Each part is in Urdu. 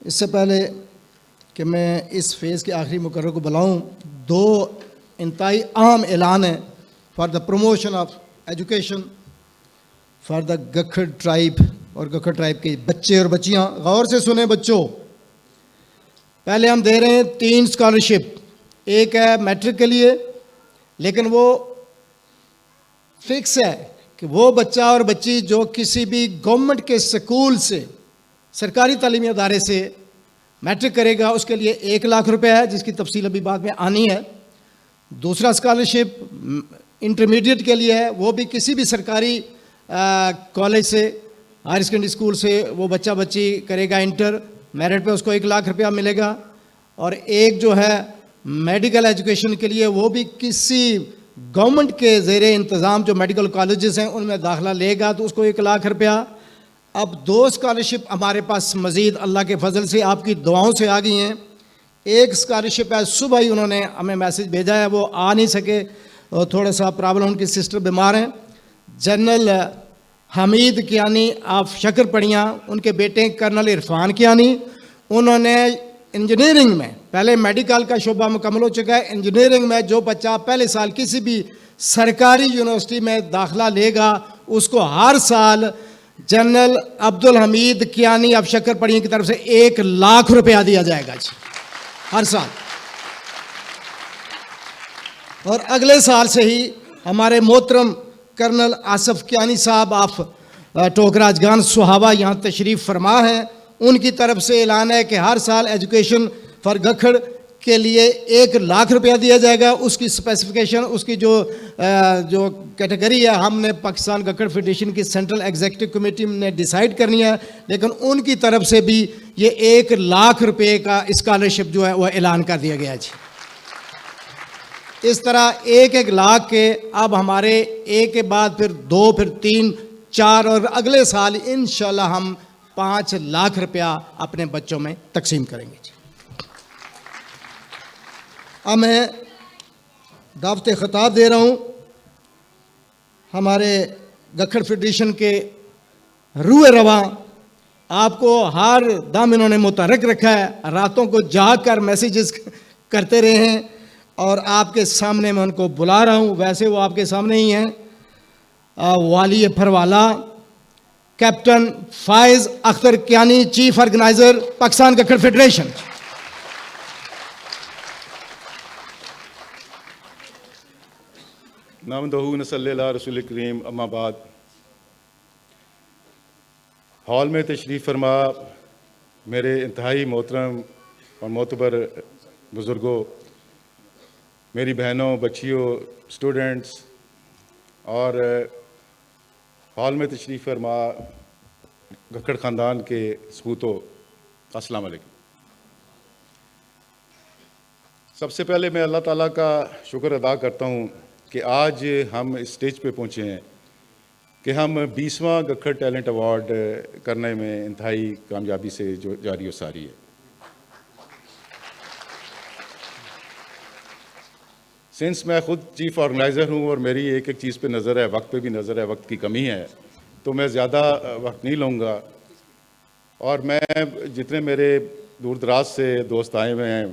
اس سے پہلے کہ میں اس فیز کے آخری مقرر کو بلاؤں، 2 انتہائی اہم اعلان ہیں for the promotion of education for the Gakhar tribe اور گکھڑ ٹرائب کے بچے اور بچیاں. غور سے سنیں بچوں. پہلے ہم دے رہے ہیں 3 اسکالرشپ. ایک ہے میٹرک کے لیے، لیکن وہ فکس ہے کہ وہ بچہ اور بچی جو کسی بھی گورنمنٹ کے سکول سے، سرکاری تعلیمی ادارے سے میٹرک کرے گا، اس کے لیے 1 لاکھ روپے ہے، جس کی تفصیل ابھی بعد میں آنی ہے. دوسرا اسکالرشپ انٹرمیڈیٹ کے لیے ہے، وہ بھی کسی بھی سرکاری کالج سے، ہائر سیکنڈری اسکول سے وہ بچہ بچی کرے گا انٹر، میرٹ پہ اس کو 1 لاکھ روپیہ ملے گا. اور ایک جو ہے میڈیکل ایجوکیشن کے لیے، وہ بھی کسی گورنمنٹ کے زیر انتظام جو میڈیکل کالجز ہیں ان میں داخلہ لے گا تو اس کو 1 لاکھ روپیہ. اب 2 اسکالرشپ ہمارے پاس مزید اللہ کے فضل سے آپ کی دعاؤں سے آ گئی ہیں. ایک اسکالرشپ ہے، صبح ہی انہوں نے ہمیں میسج بھیجا ہے، وہ آ نہیں سکے، تھوڑا سا پرابلم، ان کی سسٹر بیمار ہیں. جنرل حمید کیانی آف شکر پڑیاں، ان کے بیٹے کرنل عرفان کیانی، انہوں نے انجینئرنگ میں، پہلے میڈیکل کا شعبہ مکمل ہو چکا ہے، انجینئرنگ میں جو بچہ پہلے سال کسی بھی سرکاری یونیورسٹی میں داخلہ لے گا اس کو ہر سال جنرل عبدالحمید کیانی آف شکر پڑیاں کی طرف سے 1 لاکھ روپیہ دیا جائے گا جی، ہر سال. اور اگلے سال سے ہی ہمارے محترم کرنل آصف کیانی صاحب آف ٹوکراج گان سہاوا یہاں تشریف فرما ہیں، ان کی طرف سے اعلان ہے کہ ہر سال ایجوکیشن فار گکھڑ کے لیے 1 لاکھ روپیہ دیا جائے گا. اس کی اسپیسیفکیشن، اس کی جو کیٹیگری ہے، ہم نے پاکستان گکھڑ فیڈریشن کی سینٹرل ایگزیکٹو کمیٹی نے ڈیسائیڈ کرنی ہے، لیکن ان کی طرف سے بھی یہ 1 لاکھ روپے کا اسکالرشپ جو ہے وہ اعلان کر دیا گیا جی. اس طرح 1 لاکھ کے اب ہمارے 1 کے بعد پھر 2، پھر 3، 4 اور اگلے سال انشاءاللہ ہم 5 لاکھ روپیہ اپنے بچوں میں تقسیم کریں گے جی. اب میں دعوت خطاب دے رہا ہوں ہمارے گکھڑ فیڈریشن کے روح رواں. آپ کو ہر دم انہوں نے متحرک رکھا ہے، راتوں کو جاگ کر میسیجز کرتے رہے ہیں، اور آپ کے سامنے میں ان کو بلا رہا ہوں. ویسے وہ آپ کے سامنے ہی ہیں. والی پھروالا captain Faiz Akhtar Kiani, chief organiser Pakistan Gakhar federation. نحمدہ نصلی علی رسول کریم، اما بعد. ہال میں تشریف فرما میرے انتہائی محترم اور معتبر بزرگوں، میری بہنوں، بچیوں، اسٹوڈنٹس، اور ہال میں تشریف فرما گکھڑ خاندان کے سپوتوں، السلام علیکم. سب سے پہلے میں اللہ تعالیٰ کا شکر ادا کرتا ہوں کہ آج ہم اس سٹیج پہ پہنچے ہیں کہ ہم 20واں گکھڑ ٹیلنٹ ایوارڈ کرنے میں انتہائی کامیابی سے جو جاری و ساری ہے. سنس میں خود چیف آرگنائزر ہوں اور میری ایک ایک چیز پہ نظر ہے، وقت پہ بھی نظر ہے، وقت کی کمی ہے، تو میں زیادہ وقت نہیں لوں گا. اور میں جتنے میرے دور دراز سے دوست آئے ہوئے ہیں،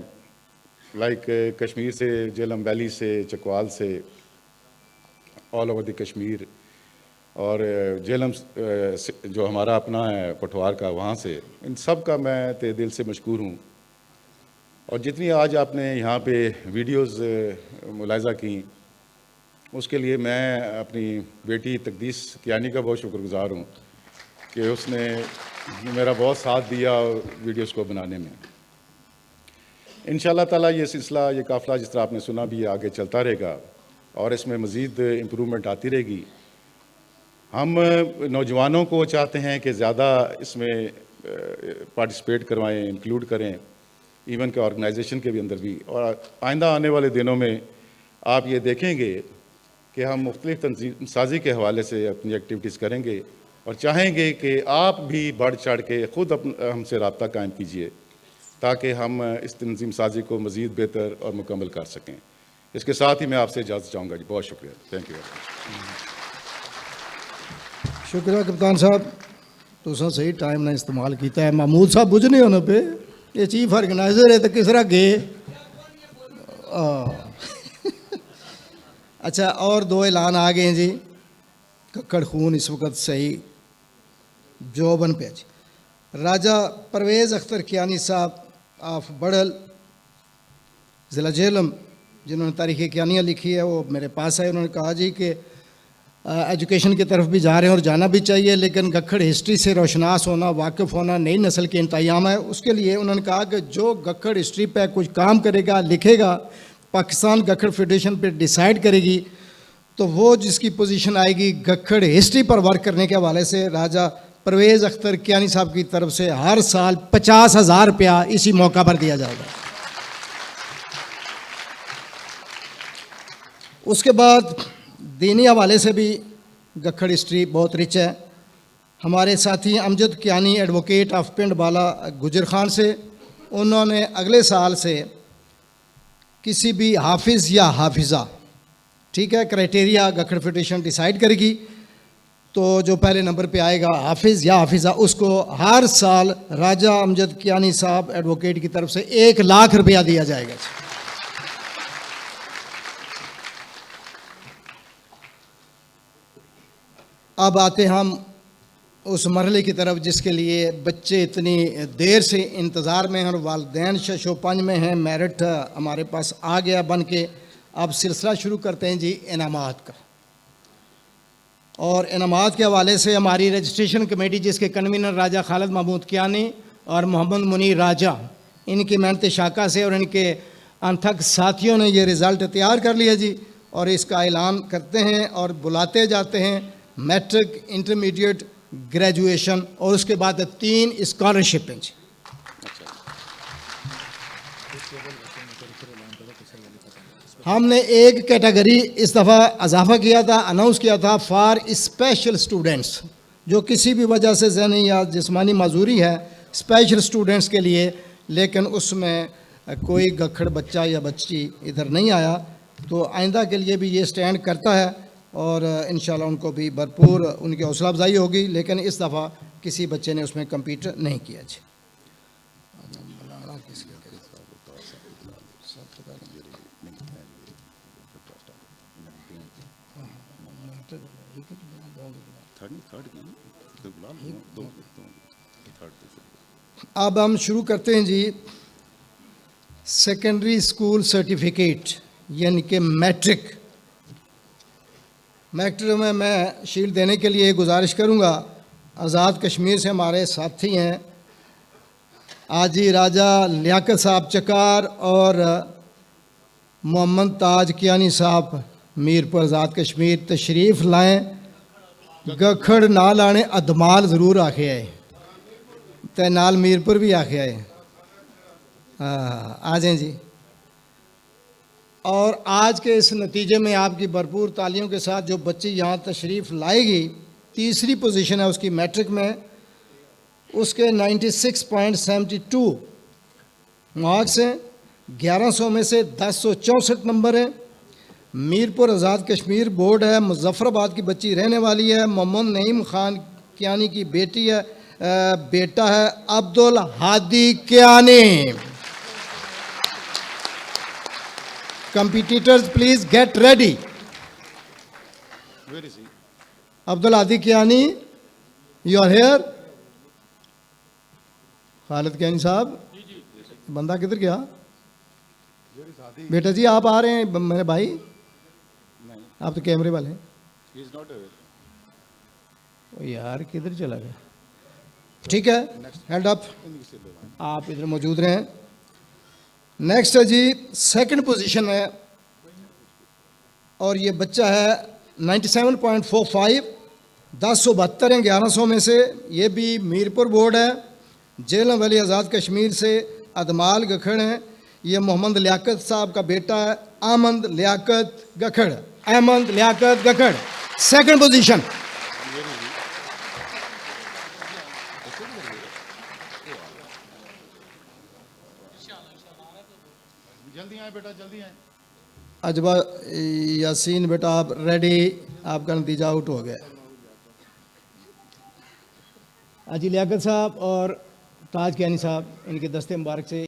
لائک کشمیر سے، جہلم ویلی سے، چکوال سے، آل اوور دی کشمیر، اور جہلم جو ہمارا اپنا ہے پٹھوار کا، وہاں سے، ان سب کا میں تہ دل سے مشکور ہوں. اور جتنی آج آپ نے یہاں پہ ویڈیوز ملاحظہ کی، اس کے لیے میں اپنی بیٹی تقدیس کیانی کا بہت شکر گزار ہوں کہ اس نے میرا بہت ساتھ دیا ویڈیوز کو بنانے میں. انشاءاللہ تعالیٰ یہ سلسلہ، یہ قافلہ جس طرح آپ نے سنا بھی آگے چلتا رہے گا اور اس میں مزید امپرومنٹ آتی رہے گی. ہم نوجوانوں کو چاہتے ہیں کہ زیادہ اس میں پارٹیسپیٹ کروائیں، انکلوڈ کریں، ایون کہ آرگنائزیشن کے بھی اندر بھی. اور آئندہ آنے والے دنوں میں آپ یہ دیکھیں گے کہ ہم مختلف تنظیم سازی کے حوالے سے اپنی ایکٹیویٹیز کریں گے، اور چاہیں گے کہ آپ بھی بڑھ چڑھ کے خود ہم سے رابطہ قائم کیجئے تاکہ ہم اس تنظیم سازی کو مزید بہتر اور مکمل کر سکیں. اس کے ساتھ ہی میں آپ سے اجازت چاہوں گا جی. بہت شکریہ. Thank you. شکریہ کپتان صاحب. تو صحیح ٹائم نہ استعمال کیتا ہے محمود صاحب بجھ نہیں ہونے پہ یہ چیف آرگنائزر ہے تو کس طرح گئے اچھا اور 2 اعلان آ گئے ہیں جی ککڑ خون اس وقت صحیح جوبن پہ جی راجہ پرویز اختر کیانی صاحب آف بڑھل ضلع جہلم جنہوں نے تاریخ کیانیہ لکھی ہے وہ میرے پاس ہے. انہوں نے کہا جی کہ ایجوکیشن کی طرف بھی جا رہے ہیں اور جانا بھی چاہیے لیکن گکھڑ ہسٹری سے روشناس ہونا واقف ہونا نئی نسل کے انتظام ہے. اس کے لیے انہوں نے کہا کہ جو گکھڑ ہسٹری پہ کچھ کام کرے گا لکھے گا پاکستان گکھڑ فیڈریشن پہ ڈیسائیڈ کرے گی تو وہ جس کی پوزیشن آئے گی گکھڑ ہسٹری پر ورک کرنے کے حوالے سے راجہ پرویز اختر کیانی صاحب کی طرف سے ہر سال 50,000 روپیہ اسی موقع پر دیا جائے گا. اس کے بعد دینی حوالے سے بھی گکھڑ ہسٹری بہت رچ ہے. ہمارے ساتھی امجد کیانی ایڈوکیٹ آف پنڈ بالا گجر خان سے انہوں نے اگلے سال سے کسی بھی حافظ یا حافظہ ٹھیک ہے کرائٹیریا گکھڑ فیڈریشن ڈیسائیڈ کرے گی تو جو پہلے نمبر پہ آئے گا حافظ یا حافظہ اس کو ہر سال راجہ امجد کیانی صاحب ایڈوکیٹ کی طرف سے 1 لاکھ روپیہ دیا جائے گا. اب آتے ہم اس مرحلے کی طرف جس کے لیے بچے اتنی دیر سے انتظار میں ہیں اور والدین شش و پنج میں ہیں. میرٹ ہمارے پاس آ گیا بن کے. اب سلسلہ شروع کرتے ہیں جی انعامات کا. اور انعامات کے حوالے سے ہماری رجسٹریشن کمیٹی جس کے کنوینر راجہ خالد محمود کیانی اور محمد منیر راجہ ان کی محنت شاکہ سے اور ان کے انتھک ساتھیوں نے یہ رزلٹ تیار کر لیا جی اور اس کا اعلان کرتے ہیں اور بلاتے جاتے ہیں. میٹرک انٹرمیڈیٹ گریجویشن اور اس کے بعد 3 اسکالرشپ ہیں جی. ہم نے ایک کیٹیگری اس دفعہ اضافہ کیا تھا اناؤنس کیا تھا فار اسپیشل اسٹوڈنٹس جو کسی بھی وجہ سے ذہنی یا جسمانی معذوری ہے اسپیشل اسٹوڈنٹس کے لیے لیکن اس میں کوئی گکھڑ بچہ یا بچی ادھر نہیں آیا تو آئندہ کے لیے بھی یہ سٹینڈ کرتا ہے اور انشاءاللہ ان کو بھی بھرپور ان کی حوصلہ افزائی ہوگی لیکن اس دفعہ کسی بچے نے اس میں کمپیٹ نہیں کیا جی. اب ہم شروع کرتے ہیں جی سیکنڈری اسکول سرٹیفکیٹ یعنی کہ میٹرک میں شیلڈ دینے کے لیے گزارش کروں گا. آزاد کشمیر سے ہمارے ساتھی ہیں آجی راجہ لیاقت صاحب چکار اور محمد تاج کیانی صاحب میرپور آزاد کشمیر تشریف لائیں. گکھڑ نہ لانے ادمال ضرور آکھے آئے تے نال میرپور بھی آکھے آئے. آ جائیں جی. اور آج کے اس نتیجے میں آپ کی بھرپور تالیوں کے ساتھ جو بچی یہاں تشریف لائے گی 3ری پوزیشن ہے اس کی میٹرک میں اس کے 96.72 مارکس ہیں. 1100 میں سے 1064 نمبر ہیں. میرپور آزاد کشمیر بورڈ ہے. مظفر آباد کی بچی رہنے والی ہے. محمد نعیم خان کیانی کی بیٹی ہے بیٹا ہے Abdul Hadi Kayani. Competitors, please get ready. Where is he? Abdul Hadi Kayani, you are here. خالد کیانی صاحب, بندہ کدھر گیا؟ بیٹا جی آپ آ رہے ہیں میرے بھائی؟ آپ تو کیمرے والے ہیں. He is not aware. یار کدھر چلا گیا؟ ٹھیک ہے, ہینڈ اپ, آپ ادھر موجود رہیں. نیکسٹ ہے جی سیکنڈ پوزیشن ہے اور یہ بچہ ہے 97.45 1072 ہیں 1100 میں سے. یہ بھی میرپور بورڈ ہے. جہلم ویلی آزاد کشمیر سے ادمال گکھڑ ہیں. یہ محمد لیاقت صاحب کا بیٹا ہے احمد لیاقت گکھڑ. احمد لیاقت گکھڑ سیکنڈ پوزیشن. جلدی آئیں بیٹا جلدی آئیں. اجبا یاسین بیٹا آپ ریڈی, آپ کا نتیجہ آؤٹ ہو گیا. حاجی لیاقت صاحب اور تاج کیانی صاحب ان کے دستے مبارک سے